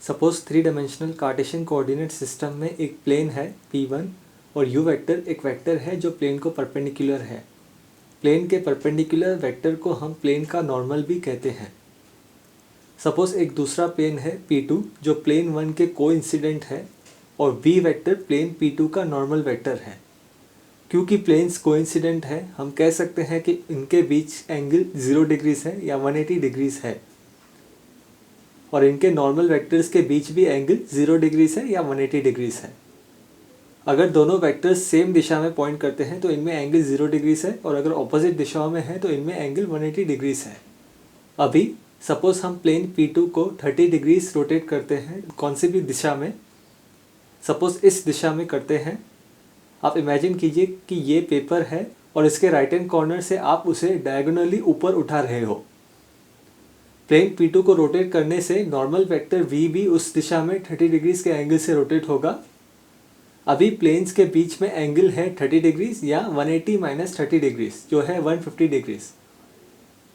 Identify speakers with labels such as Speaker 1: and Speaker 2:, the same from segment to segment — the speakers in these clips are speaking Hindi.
Speaker 1: Suppose 3 dimensional Cartesian coordinate system में एक प्लेन है P1 और u वेक्टर एक वेक्टर है जो प्लेन को परपेंडिकुलर है। प्लेन के परपेंडिकुलर वेक्टर को हम प्लेन का नॉर्मल भी कहते हैं। सपोज एक दूसरा प्लेन है P2 जो प्लेन 1 के कोइंसिडेंट है और v वेक्टर प्लेन P2 का नॉर्मल वेक्टर है। क्योंकि प्लेन्स कोइंसिडेंट है हम कह सकते हैं कि इनके बीच एंगल 0 डिग्रीज है या 180 डिग्रीज है और इनके नॉर्मल वेक्टर्स के बीच भी एंगल 0 डिग्रीज है या 180 डिग्रीज है। अगर दोनों वेक्टर्स सेम दिशा में पॉइंट करते हैं तो इनमें एंगल 0 डिग्रीज है और अगर ऑपोजिट दिशाओं में है तो इनमें एंगल 180 डिग्रीज है। अभी सपोज हम प्लेन P2 को 30 डिग्रीज रोटेट करते हैं कौन सी भी दिशा में, सपोज इस दिशा में करते हैं। आप इमेजिन कीजिए कि ये पेपर है और इसके राइट हैंड कॉर्नर से आप उसे डायगोनली ऊपर उठा रहे हो। प्लेन P2 को रोटेट करने से नॉर्मल वेक्टर v भी उस दिशा में 30 डिग्रीज के एंगल से रोटेट होगा। अभी प्लेन्स के बीच में एंगल है 30 डिग्रीज या 180 माइनस 30 डिग्रीज जो है 150 डिग्रीज।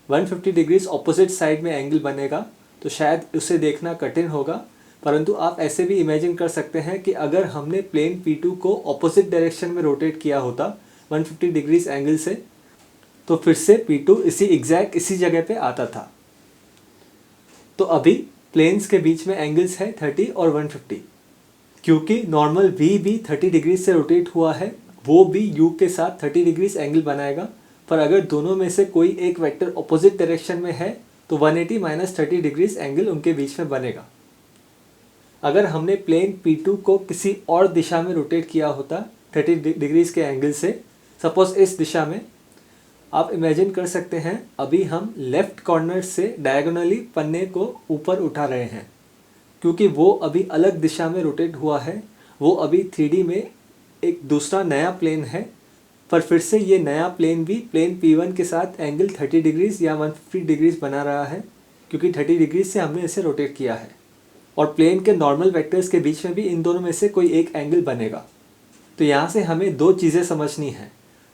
Speaker 1: 150 डिग्रीज ऑपोजिट साइड में एंगल बनेगा तो शायद उसे देखना कठिन होगा, परंतु आप ऐसे भी इमेजिन कर सकते हैं कि अगर हमने प्लेन P2 को ऑपोजिट डायरेक्शन में रोटेट किया होता 150 डिग्रीज एंगल से तो फिर से P2 इसी जगह पे आता था। तो अभी प्लेन्स के बीच में एंगल्स है 30 और 150। क्योंकि नॉर्मल v भी 30 डिग्रीज से रोटेट हुआ है वो भी u के साथ 30 डिग्रीज एंगल बनाएगा, पर अगर दोनों में से कोई एक वेक्टर ऑपोजिट डायरेक्शन में है तो 180 माइनस 30 डिग्रीज एंगल उनके बीच में बनेगा। अगर हमने प्लेन P2 को किसी और दिशा में रोटेट किया होता 30 डिग्रीज के एंगल से, सपोज इस दिशा में, आप इमेजिन कर सकते हैं अभी हम लेफ्ट कॉर्नर से डायगोनली पन्ने को ऊपर उठा रहे हैं क्योंकि वो अभी अलग दिशा में रोटेट हुआ है। वो अभी 3D में एक दूसरा नया प्लेन है, पर फिर से ये नया प्लेन भी प्लेन P1 के साथ एंगल 30 डिग्रीज या 150 डिग्रीज बना रहा है क्योंकि 30 डिग्रीज से हमने इसे रोटेट किया है और प्लेन के नॉर्मल वेक्टर्स के बीच में भी इन दोनों में से कोई एक एंगल बनेगा। तो यहाँ से हमें दो चीज़ें समझनी है।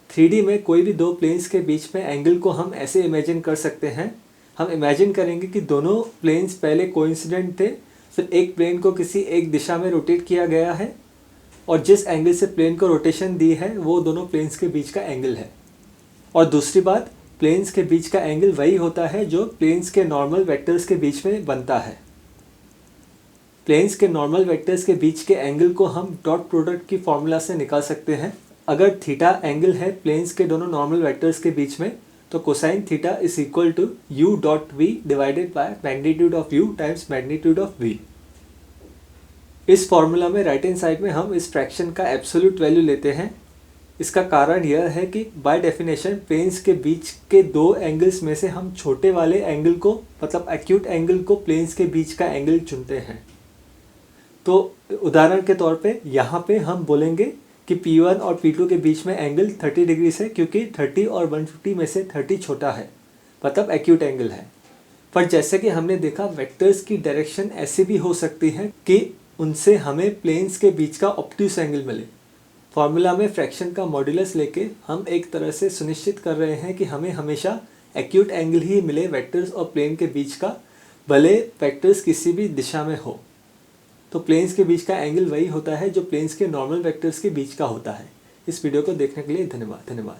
Speaker 1: 3D में कोई भी दो प्लेन्स के बीच में एंगल को हम ऐसे इमेजिन कर सकते हैं। हम इमेजिन करेंगे कि दोनों प्लेन्स पहले कोइंसिडेंट थे, फिर एक प्लेन को किसी एक दिशा में रोटेट किया गया है और जिस एंगल से प्लेन को रोटेशन दी है वो दोनों प्लेन्स के बीच का एंगल है। और दूसरी बात, प्लेन्स के बीच का एंगल वही होता है जो प्लेन्स के नॉर्मल वेक्टर्स के बीच में बनता है। प्लेन्स के नॉर्मल वेक्टर्स के बीच के एंगल को हम डॉट प्रोडक्ट की फॉर्मूला से निकाल सकते हैं। अगर थीटा एंगल है प्लेन्स के दोनों नॉर्मल वेक्टर्स के बीच में तो cosine theta is equal to u dot v divided by magnitude of u times magnitude of v। इस फॉर्मूला में राइट हैंड साइड में हम इस फ्रैक्शन का एब्सोल्यूट वैल्यू लेते हैं। इसका कारण यह है कि बाय डेफिनेशन प्लेन्स के बीच के दो एंगल्स में से हम छोटे वाले एंगल को, मतलब एक्यूट एंगल को प्लेन्स के बीच का एंगल चुनते हैं। तो उदाहरण के तौर पे यहाँ पे हम बोलेंगे कि P1 और P2 के बीच में एंगल 30 डिग्री से, क्योंकि 30 और 150 में से 30 छोटा है, मतलब एक्यूट एंगल है। पर जैसे कि हमने देखा वेक्टर्स की डायरेक्शन ऐसी भी हो सकती है कि उनसे हमें प्लेन्स के बीच का ऑब्ट्यूस एंगल मिले। फॉर्मूला में फ्रैक्शन का मॉड्यूलस लेके हम एक तरह से सुनिश्चित कर रहे हैं कि हमें हमेशा एक्यूट एंगल ही मिले वेक्टर्स और प्लेन के बीच का, भले वेक्टर्स किसी भी दिशा में हो। तो प्लेन्स के बीच का एंगल वही होता है जो प्लेन्स के नॉर्मल वेक्टर्स के बीच का होता है। इस वीडियो को देखने के लिए धन्यवाद।